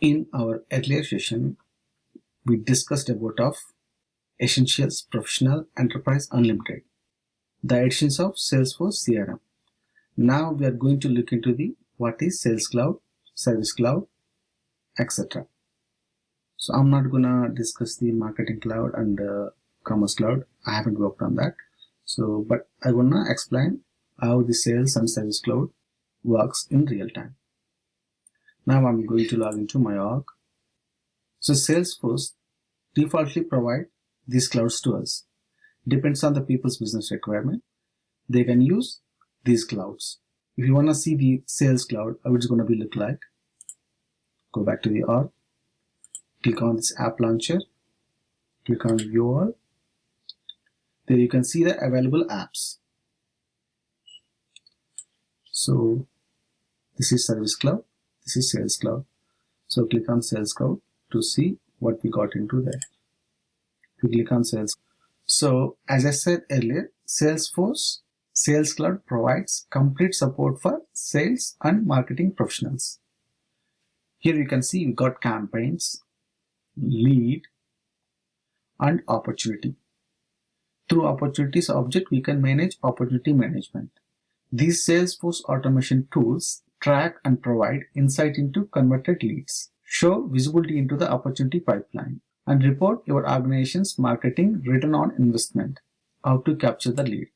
In our earlier session, we discussed about of Essentials Professional Enterprise Unlimited, the editions of Salesforce CRM. Now we are going to look into the what is Sales Cloud, Service Cloud, etc. So I'm not gonna discuss the Marketing Cloud and Commerce Cloud. I haven't worked on that. But I wanna explain how the Sales and Service Cloud works in real time. Now I'm going to log into my org. So Salesforce defaultly provide these clouds to us. Depends on the people's business requirement. They can use these clouds. If you want to see the Sales Cloud, how it's going to be look like, go back to the org, click on this app launcher, click on view all. There you can see the available apps. So this is Service Cloud, this is Sales Cloud. So click on Sales Cloud to see what we got into there. We click on Sales. So as I said earlier, Salesforce Sales Cloud provides complete support for sales and marketing professionals. Here you can see we got campaigns, lead, and opportunity. Through opportunities object, we can manage opportunity management. These Salesforce automation tools track and provide insight into converted leads, show visibility into the opportunity pipeline, and report your organization's marketing return on investment, how to capture the lead.